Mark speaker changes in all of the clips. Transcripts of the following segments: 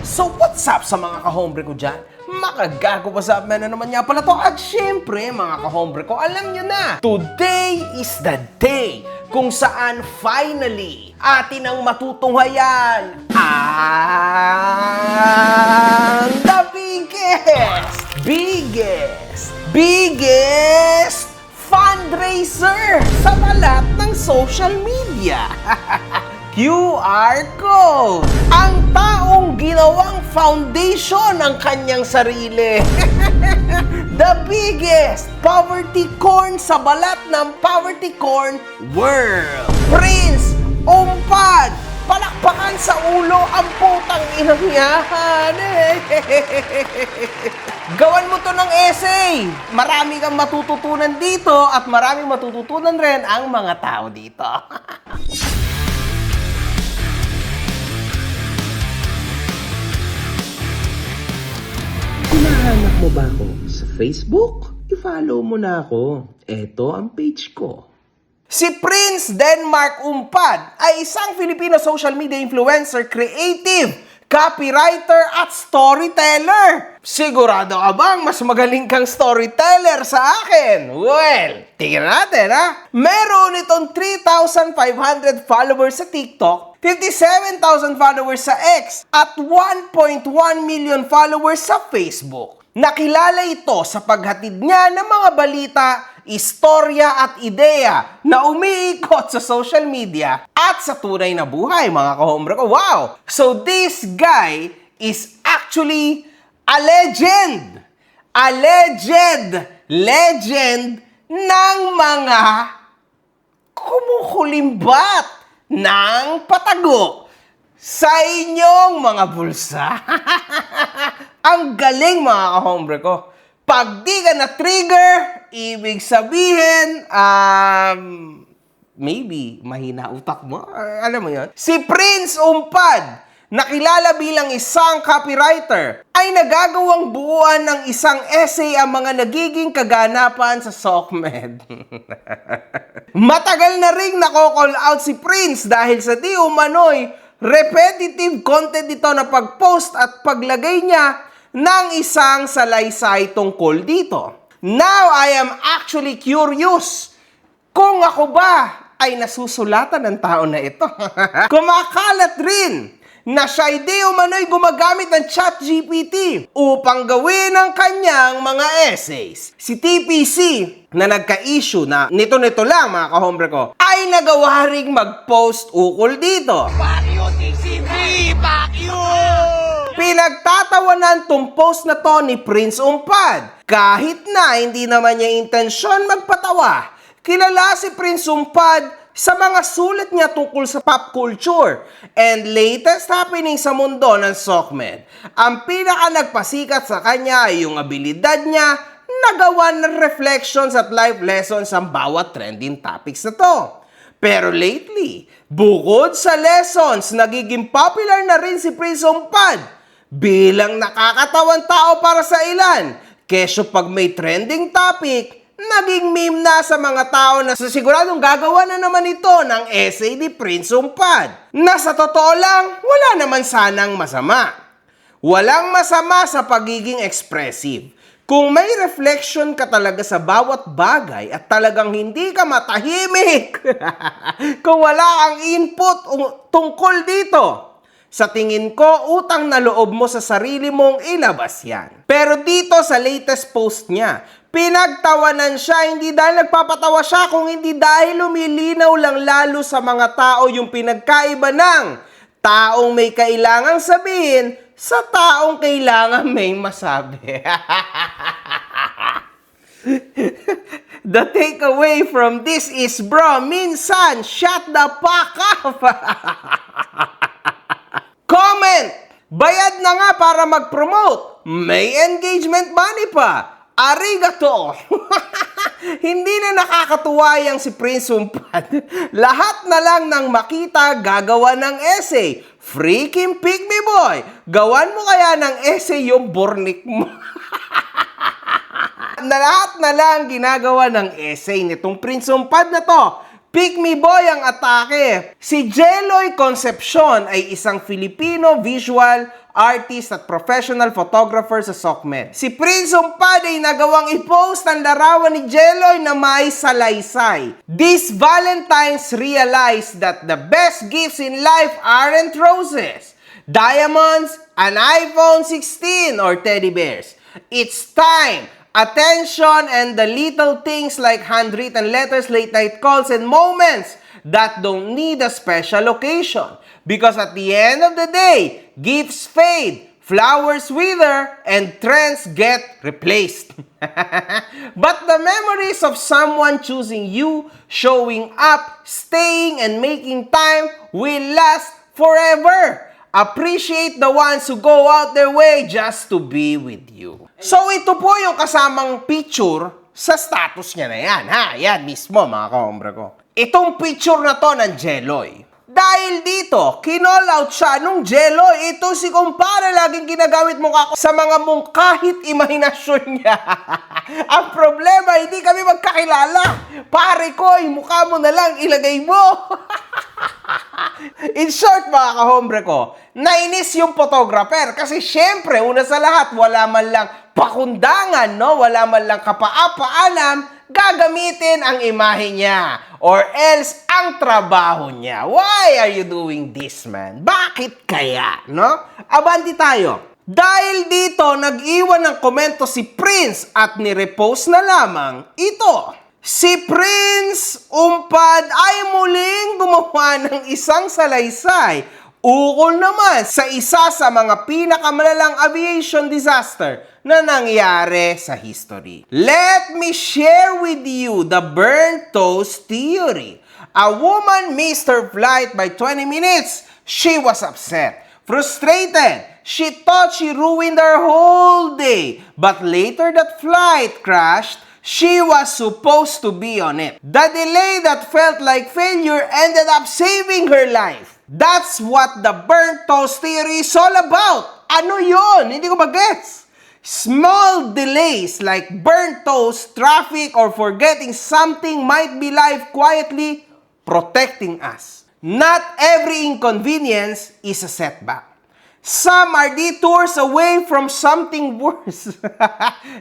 Speaker 1: So what's up sa mga kahombre ko dyan? Makagago pa sa na naman nga pala to. At syempre, mga kahombre ko, alam nyo na, today is the day kung saan finally atin ang matutunghayan ang the biggest fundraiser sa balat ng social media. QR code! Ang taong ginawang foundation ng kanyang sarili. The biggest poverty corn sa balat ng poverty corn world. Prince Umpad! Palakpakan sa ulo ang putang inangyahan. Gawan mo to ng essay. Marami kang matututunan dito at maraming matututunan rin ang mga tao dito. Hinahanap mo ba ako sa Facebook? I-follow mo na ako. Ito ang page ko. Si Prince Denmark Umpad ay isang Filipino social media influencer, creative, copywriter at storyteller. Sigurado ka bang mas magaling kang storyteller sa akin? Well, tingnan natin ha. Meron itong 3,500 followers sa TikTok, 57,000 followers sa X, at 1.1 million followers sa Facebook. Nakilala ito sa paghatid niya ng mga balita, istorya at ideya na umiikot sa social media at sa tunay na buhay, mga kahombre ko. Wow! So this guy is actually a legend! A legend ng mga kumukulimbat ng patago sa inyong mga bulsa. Ang galing, mga kahombre ko. Pag di ka na-trigger, ibig sabihin, maybe mahina utak mo. Alam mo yon. Si Prince Umpad, nakilala bilang isang copywriter, ay nagagawang buuan ng isang essay ang mga nagiging kaganapan sa SOCMED. Matagal na ring nako-call out si Prince dahil sa di umano'y repetitive content ito na pag-post at paglagay niya ng isang salaysay tungkol dito. Now, I am actually curious kung ako ba ay nasusulatan ng tao na ito. Kumakalat rin na siya di umano'y gumagamit ng ChatGPT upang gawin ang kanyang mga essays. Si TPC na nagka-issue na nito-nito lang, mga kahombre ko, ay nagawa ring mag-post ukol dito.
Speaker 2: Fuck you, TCP! Fuck you!
Speaker 1: Pinagtatawanan tong post na to ni Prince Umpad. Kahit na hindi naman niya intensyon magpatawa, kilala si Prince Umpad sa mga sulat niya tungkol sa pop culture and latest happening sa mundo ng SOCMED. Ang pinaka nagpasikat sa kanya ay yung abilidad niya na gawa ng reflections at life lessons ang bawat trending topics na to. Pero lately, bukod sa lessons, nagiging popular na rin si Prince Umpad bilang nakakatawang tao para sa ilan. Kesyo pag may trending topic, naging meme na sa mga tao na siguradong gagawa na naman ito ng essay ni Prince Umpad. Na sa totoo lang, wala naman sanang masama. Walang masama sa pagiging expressive. Kung may reflection ka talaga sa bawat bagay at talagang hindi ka matahimik, kung wala ang input tungkol dito, sa tingin ko, utang na loob mo sa sarili mong ilabas yan. Pero dito sa latest post niya, pinagtawanan siya hindi dahil nagpapatawa siya, kung hindi dahil lumilinaw lang lalo sa mga tao yung pinagkaiba ng taong may kailangang sabihin sa taong kailangan may masabi. The takeaway from this is, bro, minsan, shut the fuck up. Comment! Bayad na nga para mag-promote. May engagement money pa. Arigato! Hindi na nakakatuwa yang si Prince Umpad. Lahat na lang ng makita gagawa ng essay. Freaking pick me boy! Gawan mo kaya ng essay yung bornik mo. Na lahat na lang ginagawa ng essay nitong Prince Umpad na to. Pick me boy ang atake. Si Jeloy Concepcion ay isang Filipino visual artist at professional photographer sa SOCMED. Si Prince Umpad ay nagawang i-post ang larawan ni Jeloy na may salaysay. These Valentines realized that the best gifts in life aren't roses, diamonds, an iPhone 16, or teddy bears. It's time, attention, and the little things like handwritten letters, late night calls, and moments that don't need a special occasion. Because at the end of the day, gifts fade, flowers wither, and trends get replaced. But the memories of someone choosing you, showing up, staying, and making time will last forever. Appreciate the ones who go out their way just to be with you. So ito po yung kasamang picture sa status niya na yan, ha? Yan mismo, mga kahombre ko. Itong picture na to ng Jeloy. Dahil dito, kinall out siya nung Jeloy. Ito si kumpare, laging ginagamit mukha ko sa mga kahit imahinasyon niya. Ang problema, hindi kami magkakilala. Pare ko, mukha mo na lang, ilagay mo. In short, mga kahombre ko, nainis yung photographer kasi syempre, una sa lahat, wala man lang pakundangan, no? Wala man lang kapaa-paalam, gagamitin ang imahe niya or else ang trabaho niya. Why are you doing this, man? Bakit kaya, no? Abanti tayo. Dahil dito, nag-iwan ng komento si Prince at nirepost na lamang ito. Si Prince Umpad ay muling gumawa ng isang salaysay ukol naman sa isa sa mga pinakamalalang aviation disaster na nangyari sa history. Let me share with you the burnt toast theory. A woman missed her flight by 20 minutes. She was upset, frustrated. She thought she ruined her whole day. But later that flight crashed. She was supposed to be on it. The delay that felt like failure ended up saving her life. That's what the burnt toast theory is all about. Ano yun? Hindi ko mag-gets. Small delays like burnt toast, traffic, or forgetting something might be life quietly protecting us. Not every inconvenience is a setback. Some are detours away from something worse.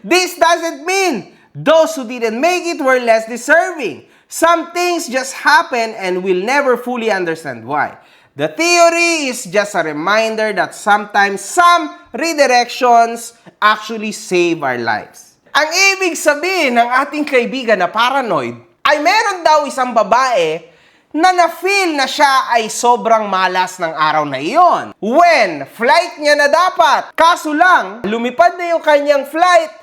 Speaker 1: This doesn't mean those who didn't make it were less deserving. Some things just happen and we'll never fully understand why. The theory is just a reminder that sometimes some redirections actually save our lives. Ang ibig sabihin ng ating kaibigan na paranoid ay meron daw isang babae na na-feel na siya ay sobrang malas ng araw na iyon. When flight niya na dapat, kaso lang, lumipad na yung kanyang flight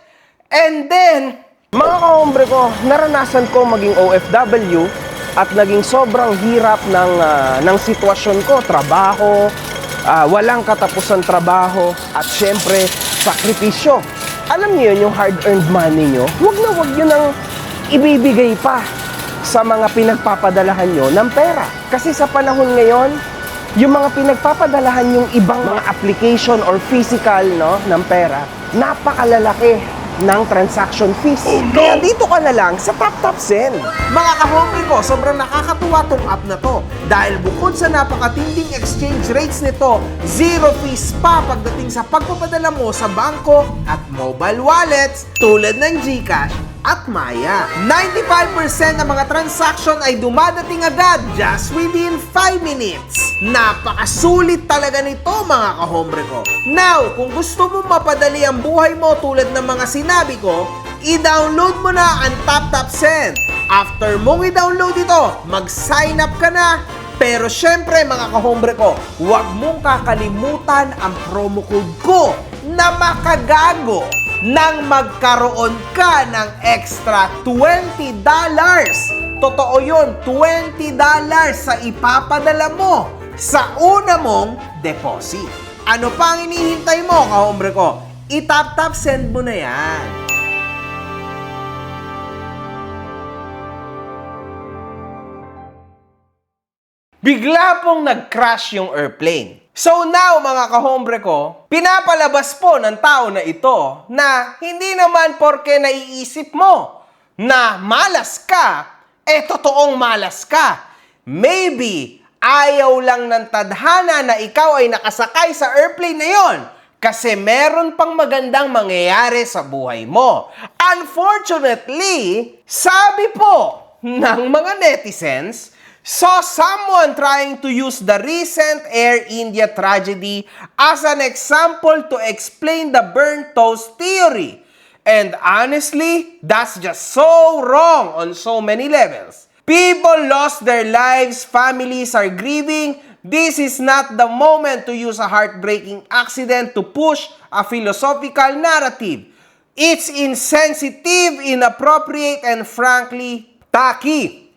Speaker 1: and then mga kahombre ko, naranasan ko maging OFW at naging sobrang hirap ng sitwasyon ko. Trabaho, walang katapusan trabaho, at syempre, sakripisyo. Alam niyo yung hard-earned money nyo, wag nyo nang ibibigay pa sa mga pinagpapadalahan nyo ng pera. Kasi sa panahon ngayon, yung mga pinagpapadalahan yung ibang mga application or physical, no, ng pera, napakalalaki ng transaction fees. Oh, no. Kaya dito ka na lang sa TapTapSend. Mga kahombre ko, sobrang nakakatuwa tong app na to. Dahil bukod sa napakatinding exchange rates nito, zero fees pa pagdating sa pagpapadala mo sa bangko at mobile wallets tulad ng GCash at Maya. 95% ng mga transaction ay dumadating agad just within 5 minutes. Napakasulit talaga nito, mga kahombre ko. Now, kung gusto mo mapadali ang buhay mo tulad ng mga sinabi ko, i-download mo na ang TapTapSend. After mong i-download ito, mag-sign up ka na. Pero syempre, mga kahombre ko, huwag mong kakalimutan ang promo code ko na makagago nang magkaroon ka ng extra $20. Totoo yun, $20 sa ipapadala mo sa una mong deposit. Ano pa ang inihintay mo, kahombre ko? I-tap-tap-send mo na yan. Bigla pong nag-crash yung airplane. So now, mga kahombre ko, pinapalabas po ng tao na ito na hindi naman porke naiisip mo na malas ka, totoong malas ka. Maybe, ayaw lang ng tadhana na ikaw ay nakasakay sa airplane na yon kasi meron pang magandang mangyayari sa buhay mo. Unfortunately, sabi po ng mga netizens, saw someone trying to use the recent Air India tragedy as an example to explain the burnt toast theory. And honestly, that's just so wrong on so many levels. People lost their lives, families are grieving. This is not the moment to use a heartbreaking accident to push a philosophical narrative. It's insensitive, inappropriate, and frankly, tacky.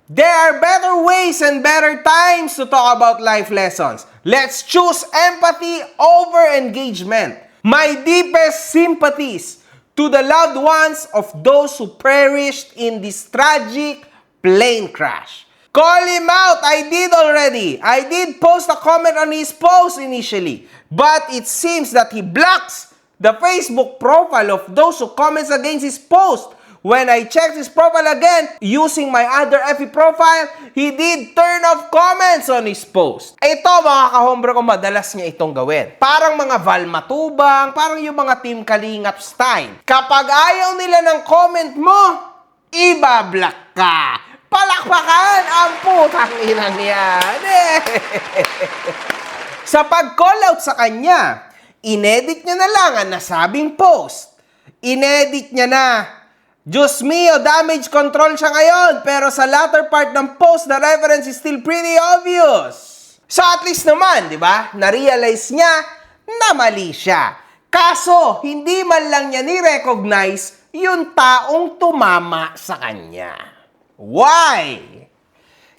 Speaker 1: There are better ways and better times to talk about life lessons. Let's choose empathy over engagement. My deepest sympathies to the loved ones of those who perished in this tragic plane crash. Call him out! I did already. I did post a comment on his post initially, but it seems that he blocks the Facebook profile of those who comments against his post. When I checked his profile again, using my other FB profile, he did turn off comments on his post. Ito mga kahombre ko, madalas niya itong gawin. Parang mga Val Matubang, parang yung mga Team Kalingap style. Kapag ayaw nila ng comment mo, ibablock ka. Palakpakan ang putang inang yan. Sa pag-call out sa kanya, inedit niya na lang ang nasabing post. Inedit niya na, Diyos mio, damage control siya ngayon, pero sa latter part ng post, the reference is still pretty obvious. So at least naman, di ba, na-realize niya na mali siya. Kaso, hindi man lang niya ni-recognize yung taong tumama sa kanya. Why?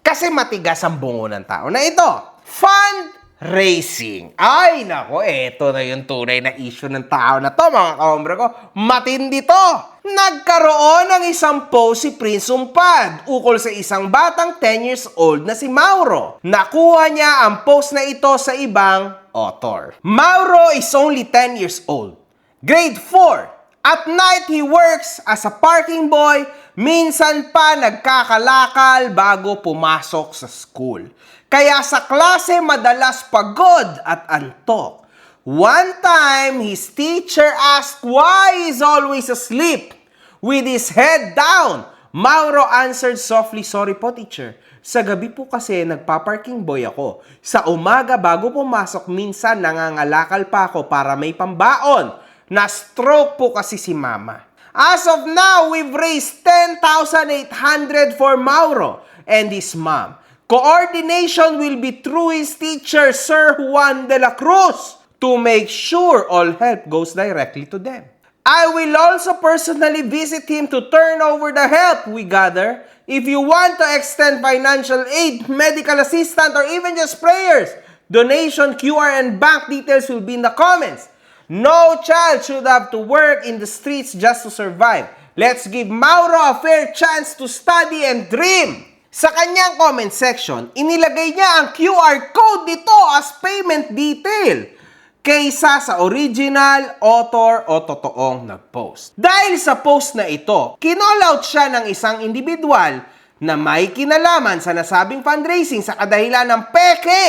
Speaker 1: Kasi matigas ang bungo ng tao na ito. Fundraising. Ay, nako, eto na yung tunay na issue ng tao na to, mga kahombre ko. Matindi to. Nagkaroon ng isang post si Prince Umpad ukol sa isang batang 10 years old na si Mauro. Nakuha niya ang post na ito sa ibang author. Mauro is only 10 years old. Grade 4. At night, he works as a parking boy. Minsan pa nagkakalakal bago pumasok sa school. Kaya sa klase madalas pagod at antok. One time, his teacher asked why he's always asleep with his head down. Mauro answered softly, "Sorry po, teacher. Sa gabi po kasi nagpa-parking boy ako. Sa umaga bago pumasok, minsan nangangalakal pa ako para may pambaon. Na-stroke po kasi si mama." As of now, we've raised 10,800 for Mauro and his mom. Coordination will be through his teacher, Sir Juan de la Cruz, to make sure all help goes directly to them. I will also personally visit him to turn over the help we gather. If you want to extend financial aid, medical assistance, or even just prayers, donation, QR, and bank details will be in the comments. No child should have to work in the streets just to survive. Let's give Mauro a fair chance to study and dream. Sa kanyang comment section, inilagay niya ang QR code dito as payment detail kaysa sa original, author o totoong nag-post. Dahil sa post na ito, kinall out siya ng isang individual na may kinalaman sa nasabing fundraising sa kadahilan ng peke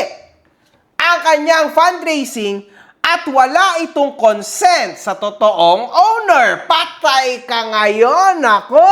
Speaker 1: ang kanyang fundraising at wala itong consent sa totoong owner. Patay ka ngayon, ako!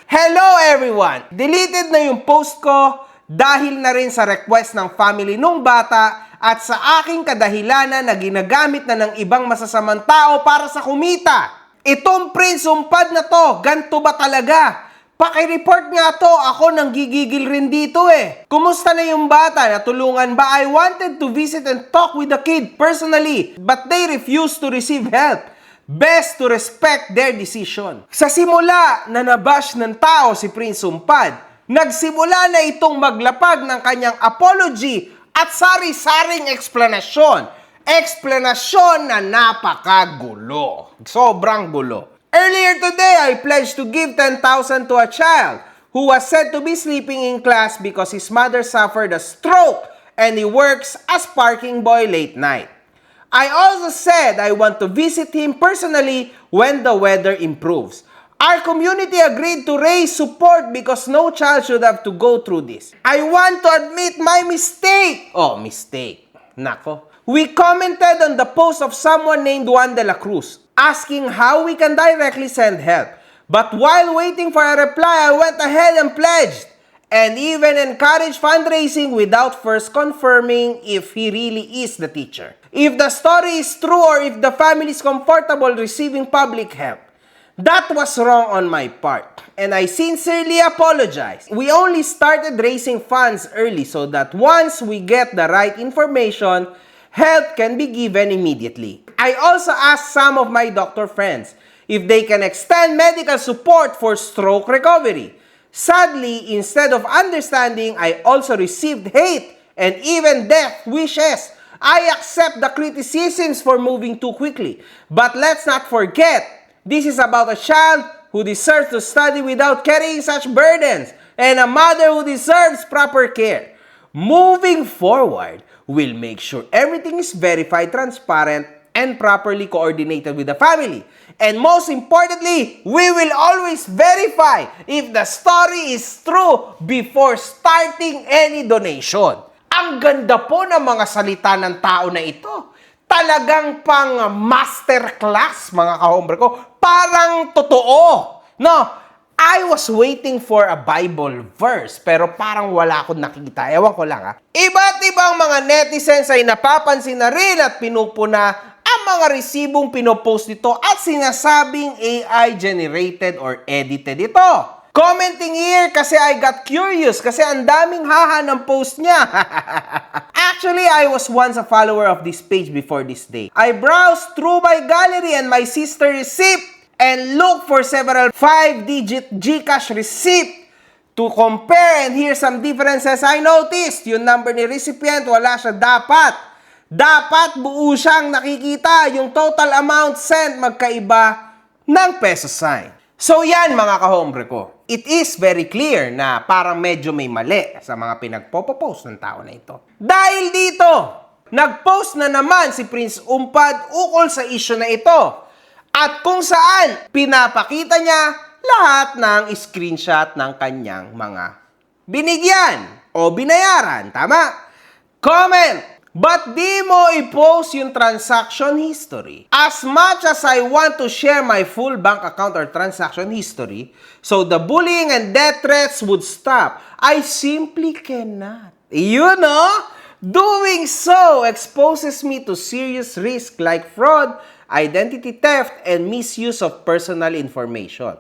Speaker 1: Hello everyone! Deleted na yung post ko dahil na rin sa request ng family nung bata at sa aking kadahilanan na ginagamit na ng ibang masasamang tao para sa kumita. Itong Prince Umpad na to, ganto ba talaga? Paki-report nga to, ako nang gigigil rin dito eh. Kumusta na yung bata? Natulungan ba? I wanted to visit and talk with the kid personally, but they refused to receive help. Best to respect their decision. Sa simula na nabash ng tao si Prince Umpad, nagsimula na itong maglapag ng kanyang apology at sari-saring eksplanasyon. Eksplanasyon na napakagulo. Sobrang gulo. Earlier today, I pledged to give 10,000 to a child who was said to be sleeping in class because his mother suffered a stroke and he works as parking boy late night. I also said I want to visit him personally when the weather improves. Our community agreed to raise support because no child should have to go through this. I want to admit my mistake. Oh, mistake. Nako. We commented on the post of someone named Juan de la Cruz, asking how we can directly send help. But while waiting for a reply, I went ahead and pledged, and even encouraged fundraising without first confirming if he really is the teacher. If the story is true or if the family is comfortable receiving public help. That was wrong on my part, and I sincerely apologize. We only started raising funds early so that once we get the right information, help can be given immediately. I also asked some of my doctor friends if they can extend medical support for stroke recovery. Sadly, instead of understanding, I also received hate and even death wishes. I accept the criticisms for moving too quickly, but let's not forget, this is about a child who deserves to study without carrying such burdens and a mother who deserves proper care. Moving forward, we'll make sure everything is verified, transparent, and properly coordinated with the family. And most importantly, we will always verify if the story is true before starting any donation. Ang ganda po ng mga salita ng tao na ito. Talagang pang masterclass, mga kahombre ko. Parang totoo. No, I was waiting for a Bible verse, pero parang wala akong nakikita. Ewan ko lang ha. Iba't ibang mga netizens ay napapansin na rin at pinupuna ang mga resibong pinopost nito at sinasabing AI-generated or edited ito. Commenting here kasi I got curious kasi ang daming haha ng post niya. Actually, I was once a follower of this page before this day. I browsed through my gallery and my sister receipt and looked for several 5-digit GCash receipt to compare, and here's some differences I noticed. Yung number ni recipient, wala siya dapat. Dapat buo siyang nakikita. Yung total amount sent magkaiba ng peso sign. So yan mga kahombre ko. It is very clear na parang medyo may mali sa mga pinagpopost ng tao na ito. Dahil dito, nag-post na naman si Prince Umpad ukol sa issue na ito. At kung saan pinapakita niya lahat ng screenshot ng kanyang mga binigyan o binayaran. Tama? Comment! But di mo i-post yung transaction history. As much as I want to share my full bank account or transaction history, so the bullying and death threats would stop, I simply cannot. You know, doing so exposes me to serious risk like fraud, identity theft, and misuse of personal information.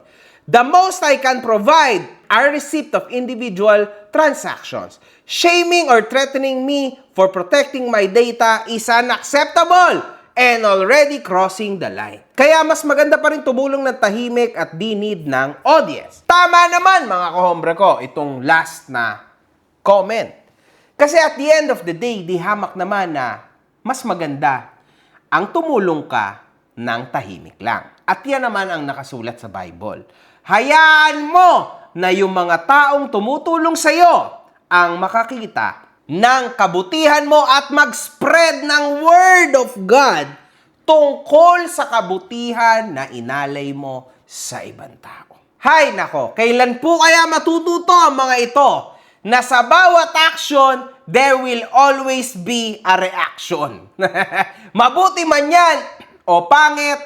Speaker 1: The most I can provide are receipt of individual transactions. Shaming or threatening me for protecting my data is unacceptable and already crossing the line. Kaya mas maganda pa rin tumulong ng tahimik at di need ng audience. Tama naman mga kahombre ko itong last na comment. Kasi at the end of the day, di hamak naman na mas maganda ang tumulong ka ng tahimik lang. At yan naman ang nakasulat sa Bible. Hayaan mo na yung mga taong tumutulong sa iyo ang makakita ng kabutihan mo at mag-spread ng Word of God tungkol sa kabutihan na inalay mo sa ibang tao. Hay nako, kailan po kaya matututo ang mga ito na sa bawat action, there will always be a reaction. Mabuti man yan o pangit,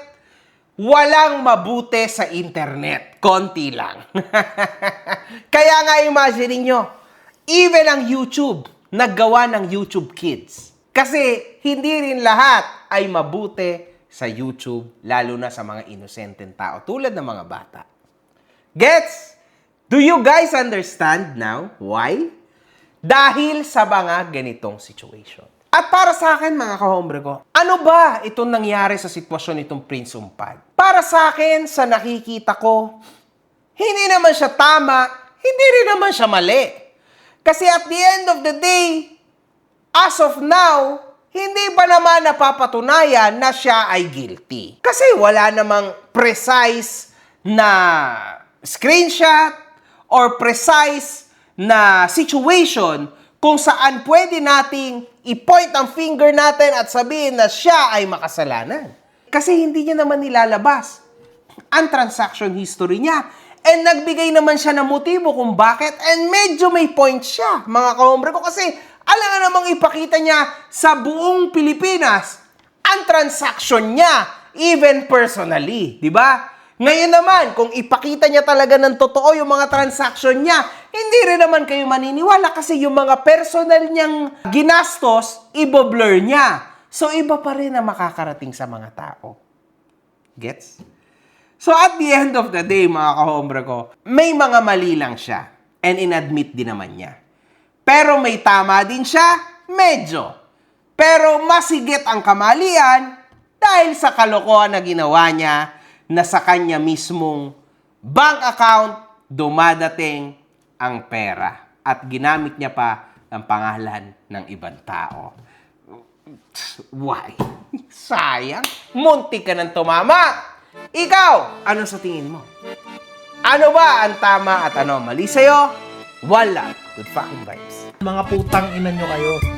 Speaker 1: walang mabuti sa internet. Konti lang. Kaya nga imagine nyo, even ang YouTube, naggawa ng YouTube Kids. Kasi hindi rin lahat ay mabuti sa YouTube, lalo na sa mga inosenteng tao, tulad ng mga bata. Gets? Do you guys understand now why? Dahil sa mga ganitong situation. At para sa akin, mga kahombre ko, ano ba itong nangyari sa sitwasyon nitong Prince Umpad? Para sa akin, sa nakikita ko, hindi naman siya tama, hindi rin naman siya mali. Kasi at the end of the day, as of now, hindi pa naman napapatunayan na siya ay guilty. Kasi wala namang precise na screenshot or precise na situation kung saan pwede nating i-point ang finger natin at sabihin na siya ay makasalanan. Kasi hindi niya naman nilalabas ang transaction history niya. And nagbigay naman siya ng motibo kung bakit. And medyo may point siya, mga kahombre ko. Kasi alam nga namang ipakita niya sa buong Pilipinas ang transaction niya, even personally. Di ba? Ngayon naman, kung ipakita niya talaga ng totoo yung mga transaction niya, hindi rin naman kayo maniniwala kasi yung mga personal niyang ginastos, ibo-blur niya. So, iba pa rin na makakarating sa mga tao. Gets? So, at the end of the day, mga kahombre ko, may mga mali lang siya. And inadmit din naman niya. Pero may tama din siya, medyo. Pero masigit ang kamalian dahil sa kalokohan na ginawa niya na sa kanya mismong bank account dumadating ang pera. At ginamit niya pa ang pangalan ng ibang tao. Why? Sayang. Muntik ka ng tumama. Ikaw, ano sa tingin mo? Ano ba ang tama at ano mali sa'yo? Wala. Good fucking vibes.
Speaker 3: Mga putang ina nyo kayo.